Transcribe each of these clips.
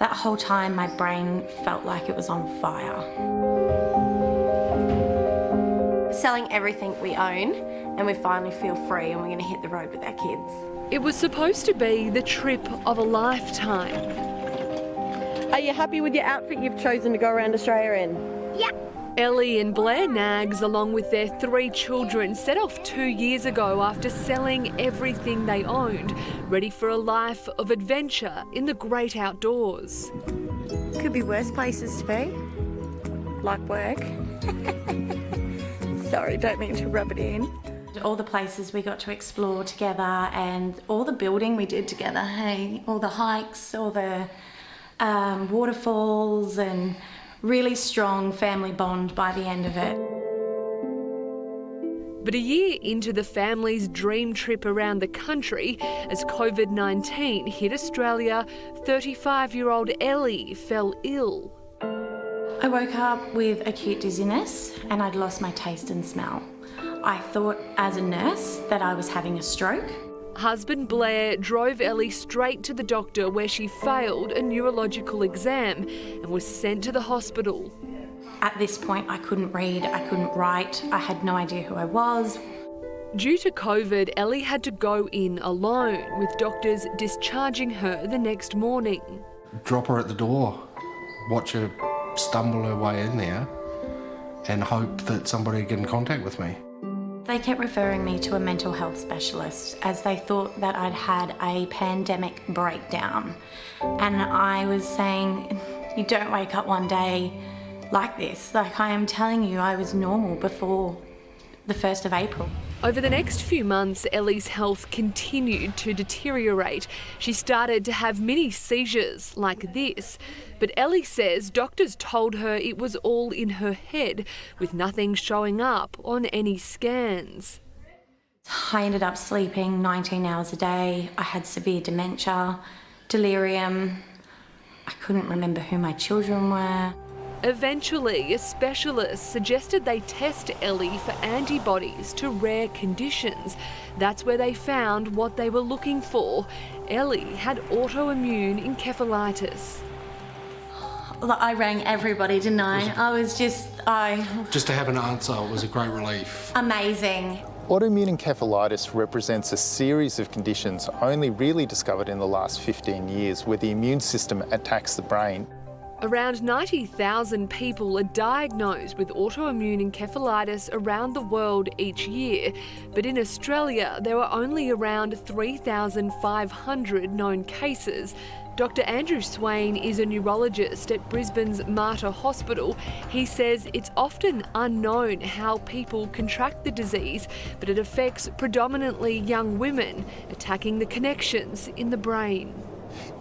That whole time my brain felt like it was on fire. Selling everything we own, and we finally feel free and we're going to hit the road with our kids. It was supposed to be the trip of a lifetime. Are you happy with your outfit you've chosen to go around Australia in? Yeah. Ellie and Blair Knaggs, along with their 3 children, set off 2 years ago after selling everything they owned, ready for a life of adventure in the great outdoors. Could be worse places to be, like work. Sorry, don't mean to rub it in. All the places we got to explore together and all the building we did together, hey, all the hikes, all the waterfalls, and really strong family bond by the end of it. But a year into the family's dream trip around the country, as COVID-19 hit Australia, 35-year-old Ellie fell ill. I woke up with acute dizziness and I'd lost my taste and smell. I thought as a nurse that I was having a stroke. Husband Blair drove Ellie straight to the doctor where she failed a neurological exam and was sent to the hospital. At this point, I couldn't read, I couldn't write, I had no idea who I was. Due to COVID, Ellie had to go in alone, with doctors discharging her the next morning. Drop her at the door, watch her stumble her way in there and hope that somebody would get in contact with me. They kept referring me to a mental health specialist as they thought that I'd had a pandemic breakdown. And I was saying, you don't wake up one day like this. Like, I am telling you, I was normal before the 1st of April. Over the next few months, Ellie's health continued to deteriorate. She started to have mini seizures like this. But Ellie says doctors told her it was all in her head, with nothing showing up on any scans. I ended up sleeping 19 hours a day. I had severe dementia, delirium. I couldn't remember who my children were. Eventually, a specialist suggested they test Ellie for antibodies to rare conditions. That's where they found what they were looking for. Ellie had autoimmune encephalitis. I rang everybody, didn't I? Just to have an answer was a great relief. Amazing. Autoimmune encephalitis represents a series of conditions only really discovered in the last 15 years where the immune system attacks the brain. Around 90,000 people are diagnosed with autoimmune encephalitis around the world each year, but in Australia there are only around 3,500 known cases. Dr. Andrew Swain is a neurologist at Brisbane's Mater Hospital. He says it's often unknown how people contract the disease, but it affects predominantly young women, attacking the connections in the brain.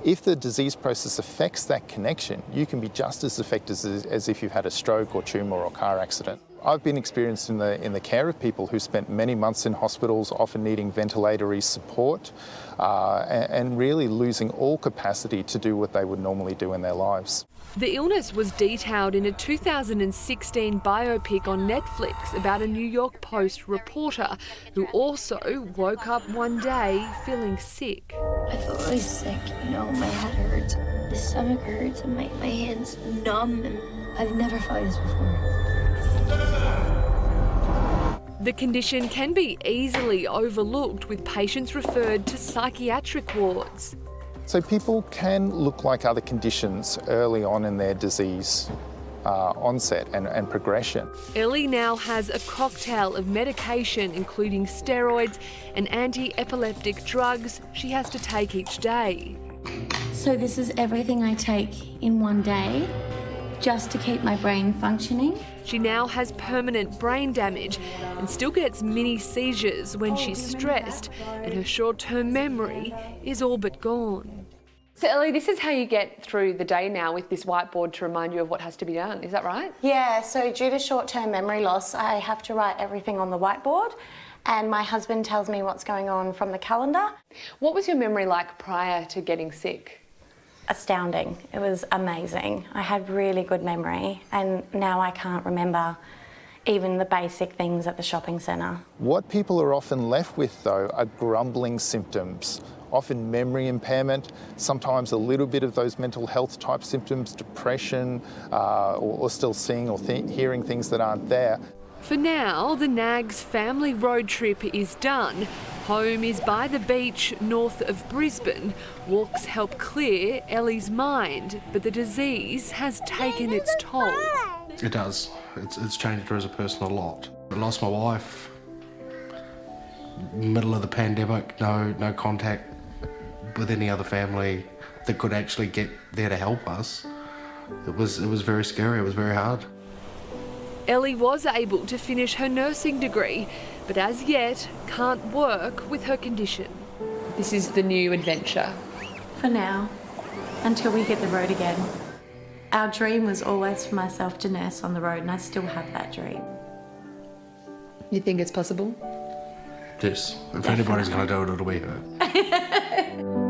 If the disease process affects that connection, you can be just as affected as if you've had a stroke or tumour or car accident. I've been experienced in the care of people who spent many months in hospitals, often needing ventilatory support, and really losing all capacity to do what they would normally do in their lives. The illness was detailed in a 2016 biopic on Netflix about a New York Post reporter who also woke up one day feeling sick. I felt really sick, my head hurts, the stomach hurts, and my hands numb, and I've never felt this before. The condition can be easily overlooked, with patients referred to psychiatric wards. So people can look like other conditions early on in their disease onset and progression. Ellie now has a cocktail of medication, including steroids and anti-epileptic drugs she has to take each day. So this is everything I take in one day, just to keep my brain functioning. She now has permanent brain damage and still gets mini seizures when she's stressed, and her short-term memory is all but gone. So Ellie, this is how you get through the day now, with this whiteboard to remind you of what has to be done, is that right? Yeah, so due to short-term memory loss, I have to write everything on the whiteboard, and my husband tells me what's going on from the calendar. What was your memory like prior to getting sick? Astounding. It was amazing. I had really good memory, and now I can't remember even the basic things at the shopping centre. What people are often left with, though, are grumbling symptoms, often memory impairment, sometimes a little bit of those mental health type symptoms, depression, or still seeing or hearing things that aren't there. For now, the Nags family road trip is done. Home is by the beach north of Brisbane. Walks help clear Ellie's mind, but the disease has taken its toll. It does. It's changed her as a person a lot. I lost my wife, middle of the pandemic, no contact with any other family that could actually get there to help us. It was very scary, it was very hard. Ellie was able to finish her nursing degree, but as yet can't work with her condition. This is the new adventure. For now, until we hit the road again. Our dream was always for myself to nurse on the road, and I still have that dream. You think it's possible? Yes, if anybody's going to do it, it'll be her.